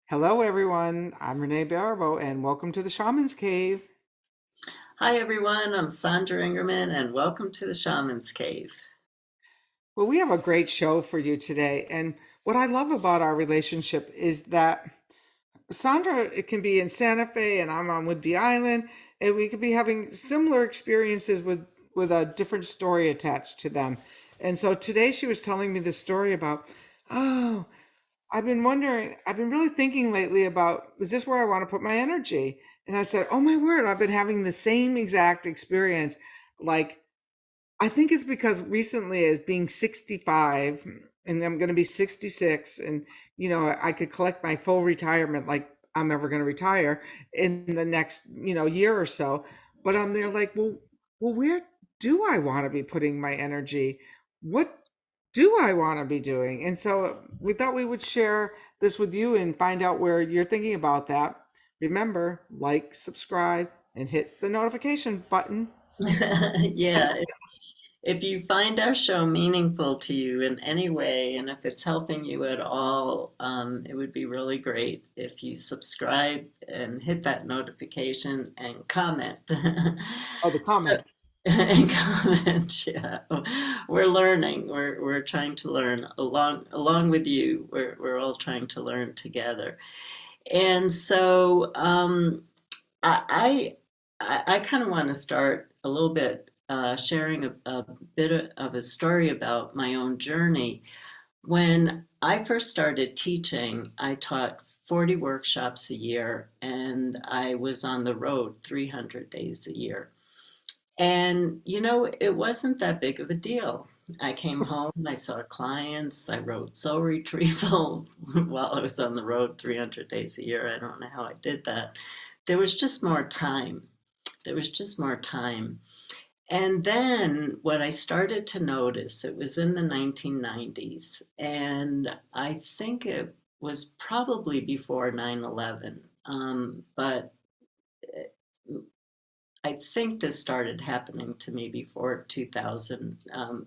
Hello, everyone. I'm Renee Baribeau, and welcome to the Shaman's Cave. Hi everyone, I'm Sandra Ingerman and welcome to the Shamans Cave. Well, we have a great show for you today. And what I love about our relationship is that Sandra it can be in Santa Fe and I'm on Whidbey Island, and we could be having similar experiences with a different story attached to them. And so today she was telling me the story about, oh, I've been wondering, I've been really thinking lately about, is this where I want to put my energy? And I said, oh my word, I've been having the same exact experience. Like, I think it's because recently, as being 65, and I'm going to be 66, and, I could collect my full retirement like I'm ever going to retire in the next, year or so. But I'm there like, well, where do I want to be putting my energy? What do I want to be doing? And so we thought we would share this with you and find out where you're thinking about that. Remember, like, subscribe, and hit the notification button. Yeah, if you find our show meaningful to you in any way and if it's helping you at all, it would be really great if you subscribe and hit that notification and comment. Oh, the So, comment. and comment, yeah. We're learning. We're trying to learn along with you. We're all trying to learn together. And so I kind of want to start a little bit sharing a bit of a story about my own journey. When I first started teaching, I taught 40 workshops a year and I was on the road 300 days a year. And, it wasn't that big of a deal. I came home, I saw clients, I wrote soul retrieval while I was on the road 300 days a year. I don't know how I did that. There was just more time. There was just more time. And then what I started to notice, it was in the 1990s, and I think it was probably before 9/11. But I think this started happening to me before 2000,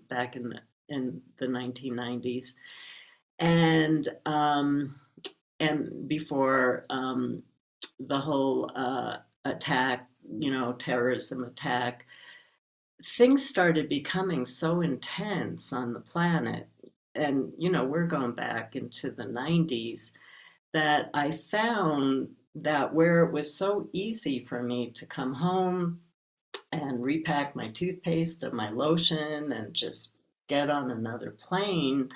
back in the 1990s, and before the whole attack, terrorism attack. Things started becoming so intense on the planet, and we're going back into the 90s, that I found that where it was so easy for me to come home and repack my toothpaste and my lotion and just get on another plane,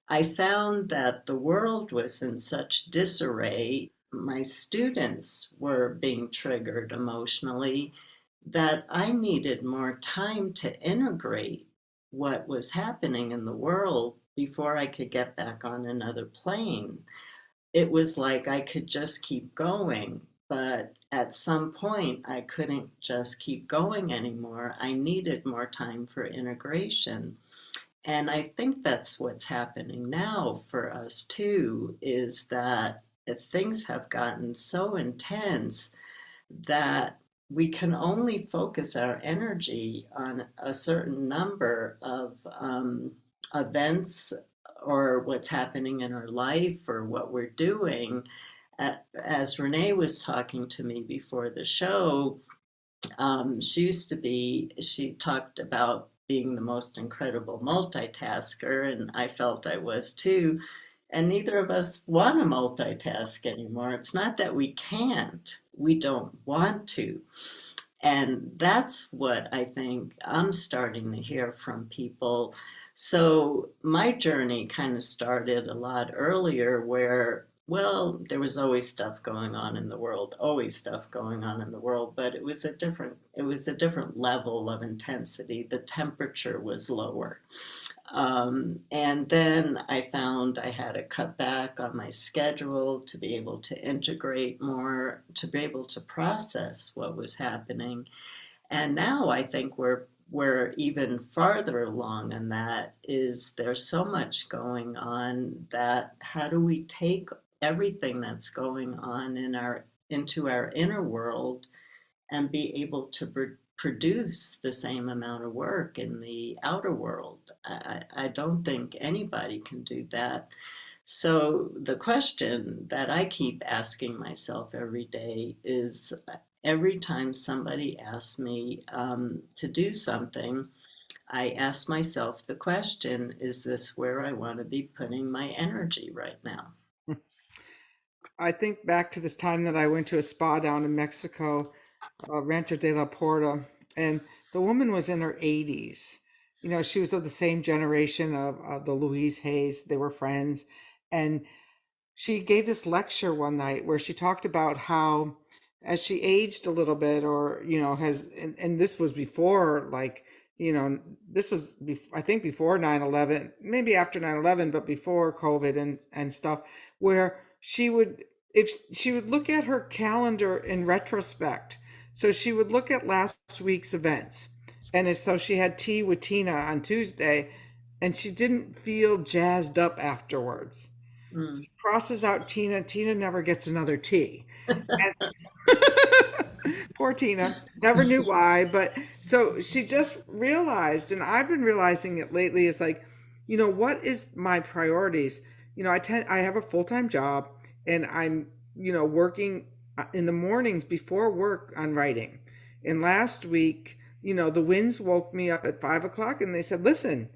I found that the world was in such disarray. My students were being triggered emotionally, that I needed more time to integrate what was happening in the world before I could get back on another plane. It was like I could just keep going, but at some point I couldn't just keep going anymore. I needed more time for integration. And I think that's what's happening now for us too, is that things have gotten so intense that we can only focus our energy on a certain number of events, or what's happening in our life or what we're doing. As Renee was talking to me before the show, she talked about being the most incredible multitasker, and I felt I was too. And neither of us want to multitask anymore. It's not that we can't, we don't want to. And that's what I think I'm starting to hear from people. So my journey kind of started a lot earlier, where, well, there was always stuff going on in the world, always stuff going on in the world, but it was a different level of intensity. The temperature was lower. And then I found I had to cut back on my schedule to be able to integrate more, to be able to process what was happening. And now I think we're even farther along in that. Is there's so much going on, that how do we take everything that's going on into our inner world and be able to produce the same amount of work in the outer world? I don't think anybody can do that. So the question that I keep asking myself every day is every time somebody asks me to do something, I ask myself the question, is this where I want to be putting my energy right now? I think back to this time that I went to a spa down in Mexico, Rancho de la Porta, and the woman was in her 80s. You know, she was of the same generation of the Louise Hayes. They were friends. And she gave this lecture one night where she talked about how as she aged a little bit, or and this was before, like, this was I think before 9/11, maybe after 9/11, but before COVID and stuff, where she would, if she would look at her calendar in retrospect, so she would look at last week's events, and so she had tea with Tina on Tuesday, and she didn't feel jazzed up afterwards. Mm. Crosses out Tina. Tina never gets another tea. And poor Tina never knew why, but so she just realized, and I've been realizing it lately, is like, what is my priorities? I have a full-time job, and I'm, working in the mornings before work on writing. And last week, the winds woke me up at 5 o'clock, and they said, listen,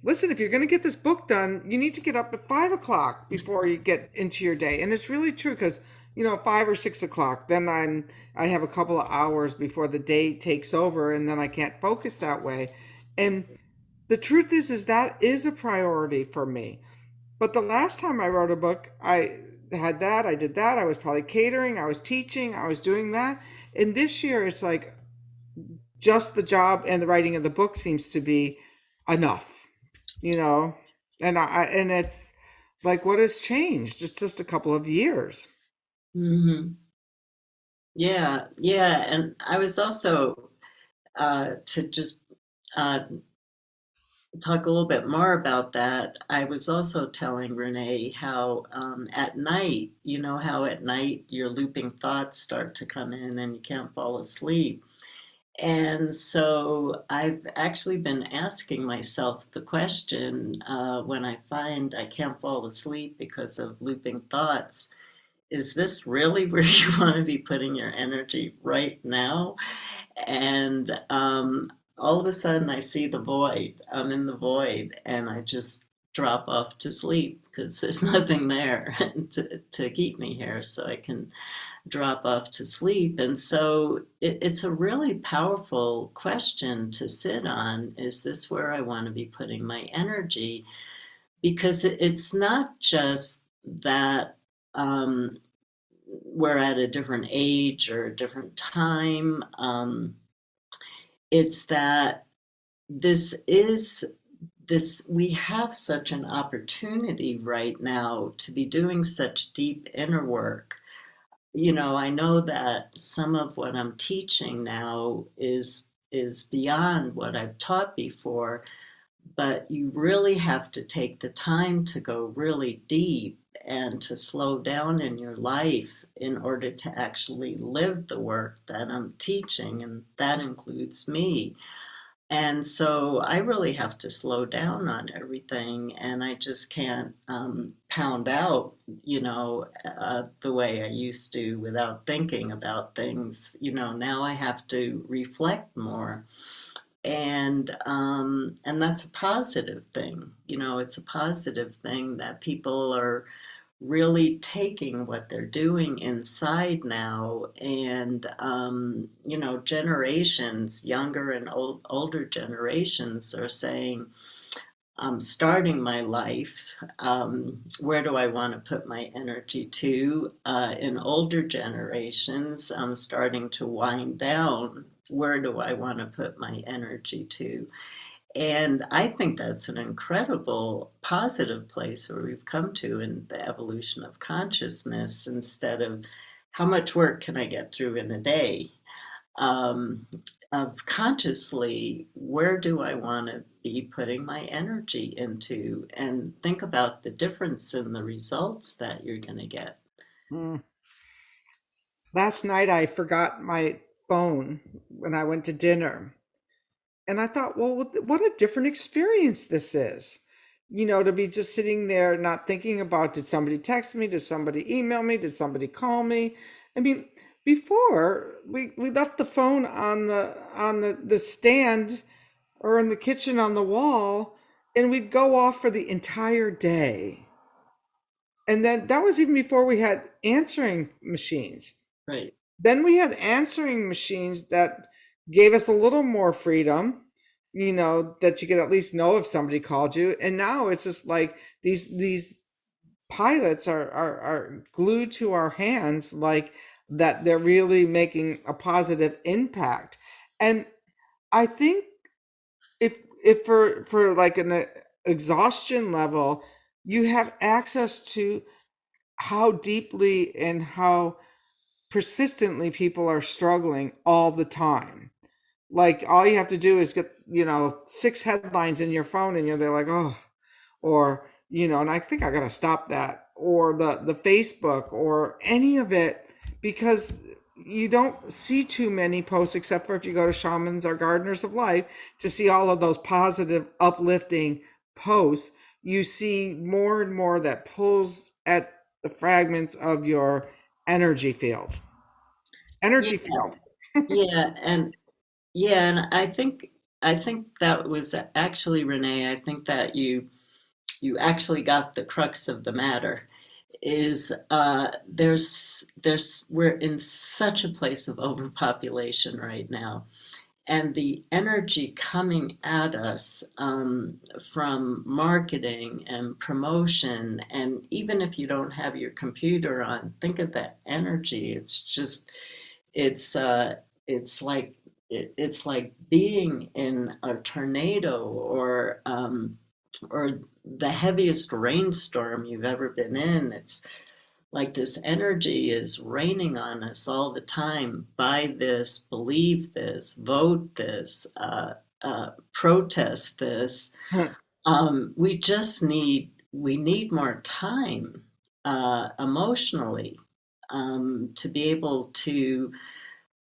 if you're going to get this book done, you need to get up at 5 o'clock before you get into your day. And it's really true because, 5 or 6 o'clock, then I have a couple of hours before the day takes over, and then I can't focus that way. And the truth is that is a priority for me. But the last time I wrote a book, I had that, I did that. I was probably catering, I was teaching, I was doing that. And this year, it's like just the job and the writing of the book seems to be enough, you know and it's like, what has changed? It's just a couple of years. Hmm. Yeah, yeah. And I was also, to just uh, talk a little bit more about that, I was also telling Renee how at night, you know, how at night your looping thoughts start to come in and you can't fall asleep. And so I've actually been asking myself the question when I find I can't fall asleep because of looping thoughts, is this really where you want to be putting your energy right now? And all of a sudden, I see the void. I'm in the void, and I just drop off to sleep because there's nothing there to keep me here, so I can drop off to sleep. And so it's a really powerful question to sit on. Is this where I want to be putting my energy? Because it's not just that we're at a different age or a different time. It's that this is we have such an opportunity right now to be doing such deep inner work. You know, I know that some of what I'm teaching now is beyond what I've taught before, but you really have to take the time to go really deep and to slow down in your life in order to actually live the work that I'm teaching, and that includes me. And so I really have to slow down on everything, and I just can't pound out, the way I used to without thinking about things. You know, now I have to reflect more, and that's a positive thing. You know, it's a positive thing that people are really taking what they're doing inside now, and generations, younger and older generations, are saying, I'm starting my life, where do I want to put my energy to? In older generations, I'm starting to wind down, where do I want to put my energy to? And I think that's an incredible positive place where we've come to in the evolution of consciousness, instead of how much work can I get through in a day, um, of consciously, where do I want to be putting my energy into, and think about the difference in the results that you're going to get. Mm. Last night I forgot my phone when I went to dinner, and I thought, well, what a different experience this is. to be just sitting there not thinking about, did somebody text me? Did somebody email me? Did somebody call me? I mean, before we left the phone on the stand or in the kitchen on the wall, and we'd go off for the entire day. And then that was even before we had answering machines. Right. Then we had answering machines that gave us a little more freedom, that you could at least know if somebody called you. And now it's just like these pilots are glued to our hands, like that they're really making a positive impact. And I think if for like an exhaustion level, you have access to how deeply and how persistently people are struggling all the time. Like all you have to do is get, six headlines in your phone and they're like, oh, or, and I think I got to stop that, or the Facebook or any of it, because you don't see too many posts except for if you go to Shamans or Gardeners of Life to see all of those positive, uplifting posts. You see more and more that pulls at the fragments of your energy field. Yeah. Energy field. Yeah. And I think that was actually, Renee, I think that you actually got the crux of the matter. Is there's we're in such a place of overpopulation right now, and the energy coming at us from marketing and promotion, and even if you don't have your computer on, think of that energy. It's just it's it's like it's like being in a tornado, or the heaviest rainstorm you've ever been in. It's like this energy is raining on us all the time. Buy this, believe this, vote this, protest this. We need more time, emotionally, to be able to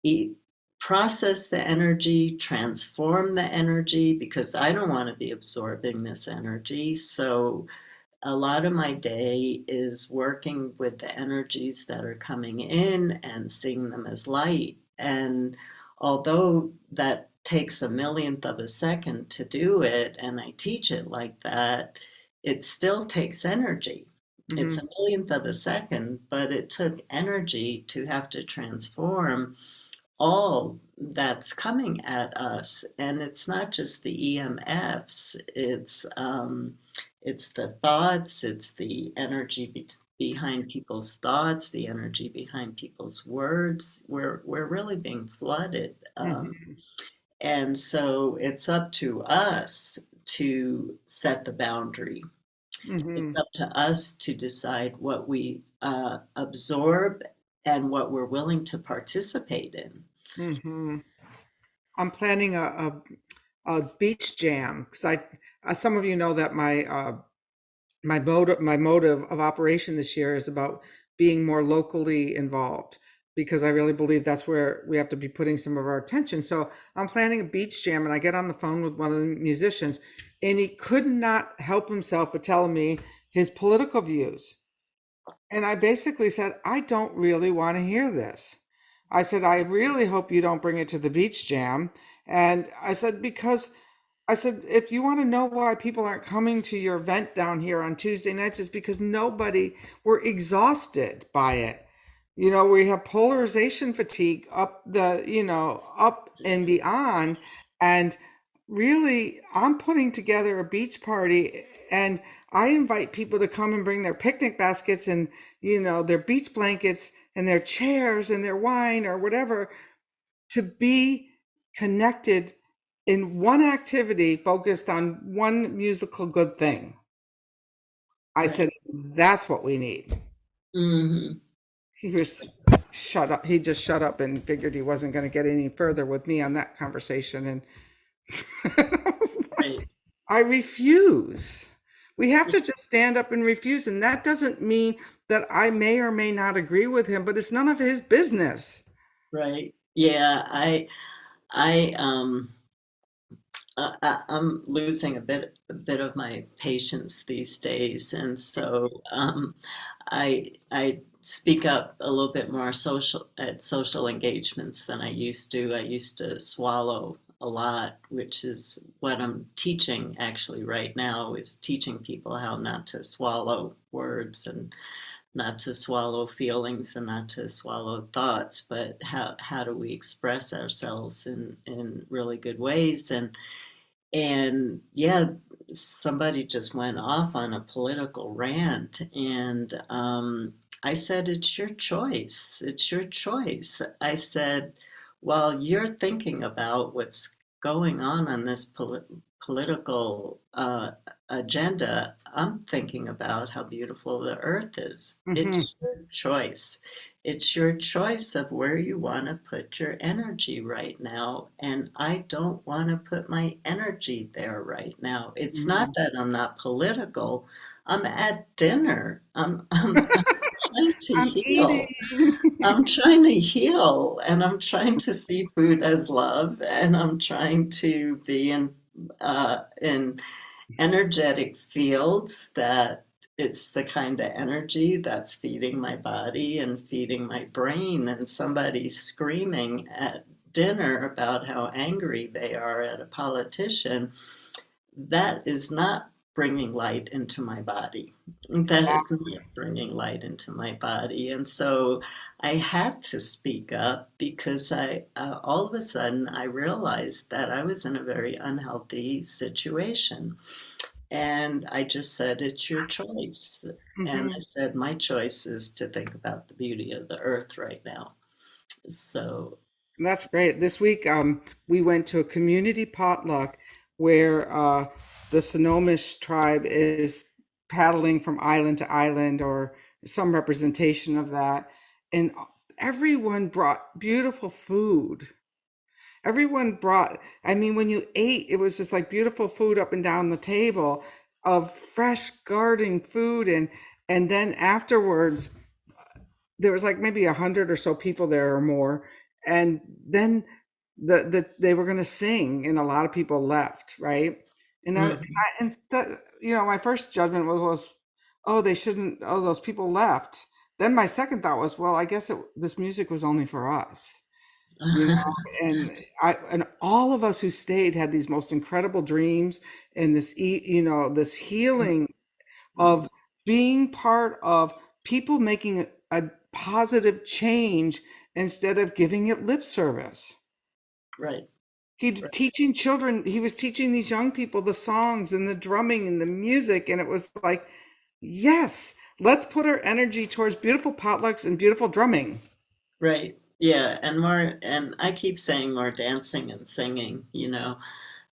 e- process the energy, transform the energy, because I don't want to be absorbing this energy. So a lot of my day is working with the energies that are coming in and seeing them as light. And although that takes a millionth of a second to do it, and I teach it like that, it still takes energy. It's Hmm. a millionth of a second, but it took energy to have to transform all that's coming at us. And it's not just the EMFs, it's the thoughts, it's the energy behind people's thoughts, the energy behind people's words. We're really being flooded. Hmm. And so it's up to us to set the boundary. It's Hmm. up to us to decide what we absorb and what we're willing to participate in. Hmm. I'm planning a beach jam because some of you know that my motive of operation this year is about being more locally involved, because I really believe that's where we have to be putting some of our attention. So I'm planning a beach jam, and I get on the phone with one of the musicians, and he could not help himself but telling me his political views. And I basically said, I don't really want to hear this. I said, I really hope you don't bring it to the beach jam. And I said, because I said, if you want to know why people aren't coming to your event down here on Tuesday nights, it's because we're exhausted by it. We have polarization fatigue up and beyond. And really, I'm putting together a beach party, and I invite people to come and bring their picnic baskets and, their beach blankets and their chairs and their wine or whatever, to be connected in one activity focused on one musical good thing. I Right. said, that's what we need. Hmm. He was shut up. He just shut up and figured he wasn't going to get any further with me on that conversation. And I was Right. like, I refuse. We have to just stand up and refuse. And that doesn't mean that I may or may not agree with him, but it's none of his business. Right. Yeah. I I'm losing a bit of my patience these days, and so I speak up a little bit more at social engagements than I used to. I used to swallow a lot, which is what I'm teaching actually right now, is teaching people how not to swallow words and not to swallow feelings and not to swallow thoughts, but how do we express ourselves in really good ways. And yeah, somebody just went off on a political rant, and I said, "It's your choice. It's your choice." I said, "While you're thinking about what's going on this political agenda, I'm thinking about how beautiful the earth is. Hmm. It's your choice. It's your choice of where you want to put your energy right now, and I don't want to put my energy there right now. It's not Hmm. that I'm not political. I'm at dinner. I'm trying to I'm heal. eating. I'm trying to heal, and I'm trying to see food as love, and I'm trying to be in energetic fields that it's the kind of energy that's feeding my body and feeding my brain. And somebody screaming at dinner about how angry they are at a politician, that is not bringing light into my body. That is not bringing light into my body. And so I had to speak up because all of a sudden, I realized that I was in a very unhealthy situation. And I just said, "It's your choice." And I Hmm. said, "My choice is to think about the beauty of the earth right now." So, That's great. This week, we went to a community potluck where the Snohomish tribe is paddling from island to island, or some representation of that. And everyone brought beautiful food. Everyone brought, I mean, when you ate, it was just like beautiful food up and down the table of fresh garden food. And then afterwards, there was like maybe 100 or so people there or more, and then they were going to sing, and a lot of people left, right? And mhm. my first judgment was, oh, they shouldn't, oh, those people left. Then my second thought was, well, I guess this music was only for us, you know. And all of us who stayed had these most incredible dreams, and this healing of being part of people making a positive change instead of giving it lip service. Right, right, He was teaching these young people the songs and the drumming and the music. And it was like, yes, let's put our energy towards beautiful potlucks and beautiful drumming. right. Yeah, and I keep saying more dancing and singing,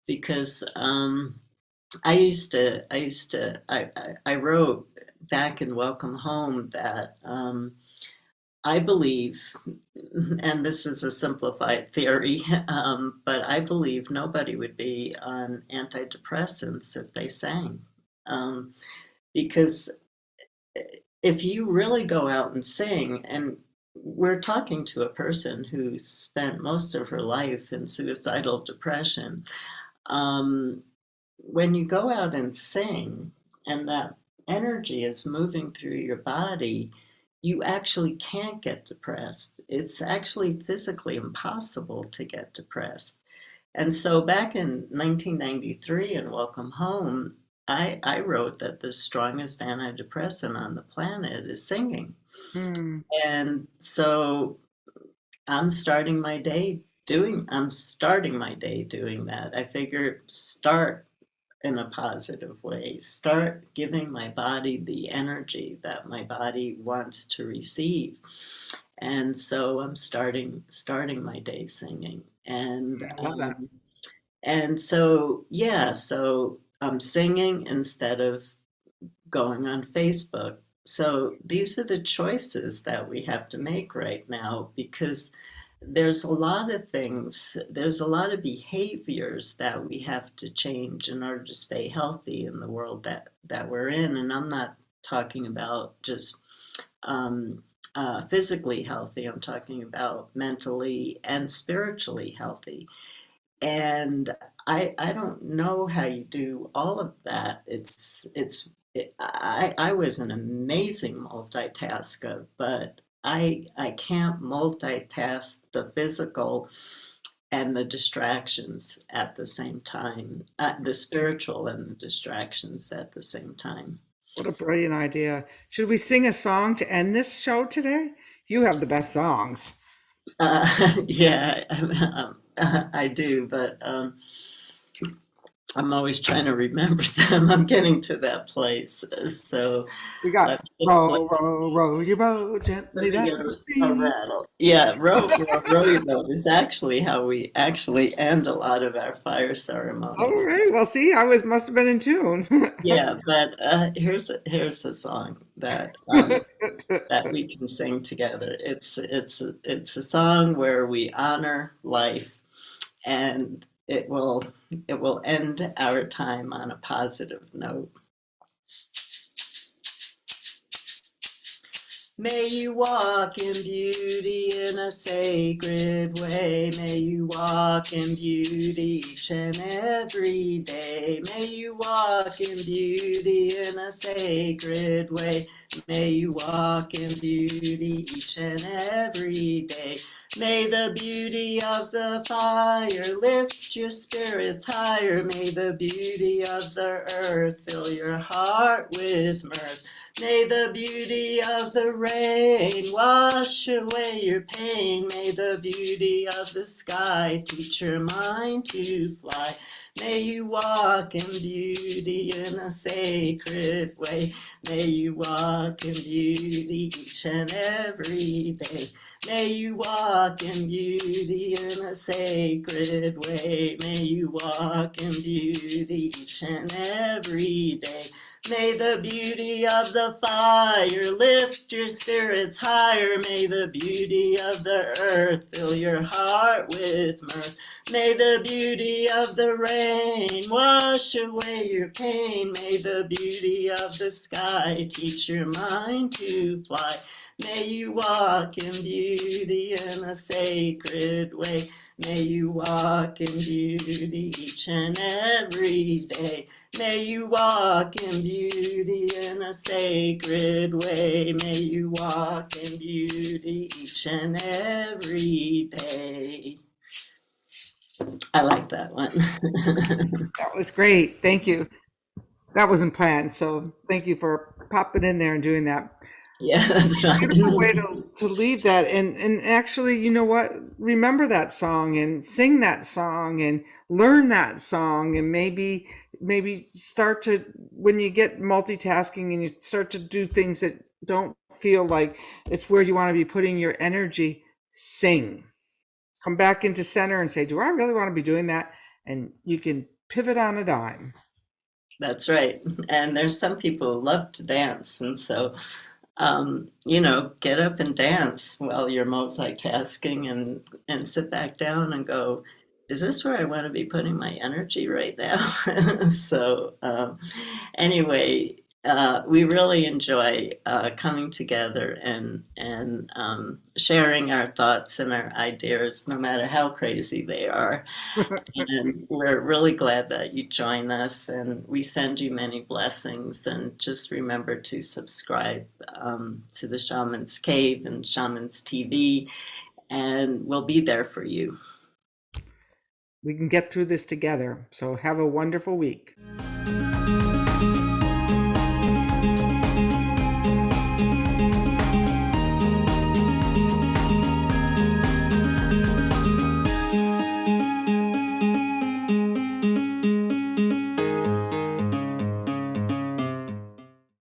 because I wrote back in Welcome Home that I believe, and this is a simplified theory, but I believe nobody would be on antidepressants if they sang. Um, because if you really go out and sing, and we're talking to a person who spent most of her life in suicidal depression, um, when you go out and sing and that energy is moving through your body, you actually can't get depressed. It's actually physically impossible to get depressed. And so back in 1993 in Welcome Home, I wrote that the strongest antidepressant on the planet is singing. Hmm. And so I'm starting my day doing that. I figure start in a positive way. Start giving my body the energy that my body wants to receive. And so I'm starting my day singing. I love that. And so yeah, so I'm singing instead of going on Facebook. So these are the choices that we have to make right now, because there's a lot of behaviors that we have to change in order to stay healthy in the world that we're in. And I'm not talking about just um, physically healthy, I'm talking about mentally and spiritually healthy. And I don't know how you do all of that. I was an amazing multitasker, but I can't multitask the physical and the distractions at the same time, the spiritual and the distractions at the same time. What a brilliant idea. Should we sing a song to end this show today? You have the best songs. Yeah, I do, but I'm always trying to remember them. I'm getting to that place. So We got let me, let, row, row, row your boat let gently me down get the a stream. rattle. Yeah, row your boat is actually how we actually end a lot of our fire All ceremonies. right. Well, see, I was must have been in tune. Yeah, but here's a song that we can sing together. It's a song where we honor life, and it will end our time on a positive note. May you walk in beauty in a sacred way. May you walk in beauty each and every day. May you walk in beauty in a sacred way. May you walk in beauty each and every day. May the beauty of the fire lift your spirits higher. May the beauty of the earth fill your heart with mirth. May the beauty of the rain wash away your pain. May the beauty of the sky teach your mind to fly. May you walk in beauty in a sacred way. May you walk in beauty each and every day. May you walk in beauty in a sacred way. May you walk in beauty each and every day. May the beauty of the fire lift your spirits higher. May the beauty of the earth fill your heart with mirth. May the beauty of the rain wash away your pain. May the beauty of the sky teach your mind to fly. May you walk in beauty in a sacred way. May you walk in beauty each and every day. May you walk in beauty in a sacred way. May you walk in beauty each and every day. I like that one. That was great. Thank you. That wasn't planned, so thank you for popping in there and doing that. Yeah, that's Beautiful way fine. to lead that, and actually, you know what? Remember that song and sing that song and learn that song, and maybe start to, when you get multitasking and you start to do things that don't feel like it's where you want to be putting your energy, sing. Come back into center and say, do I really want to be doing that? And you can pivot on a dime. That's right. And there's some people who love to dance, and so you know, get up and dance while you're multitasking and sit back down and go, is this where I want to be putting my energy right now? So anyway, we really enjoy coming together and sharing our thoughts and our ideas, no matter how crazy they are. And we're really glad that you join us, and we send you many blessings. And just remember to subscribe to the Shamans Cave and Shamans TV, and we'll be there for you. We can get through this together. So have a wonderful week.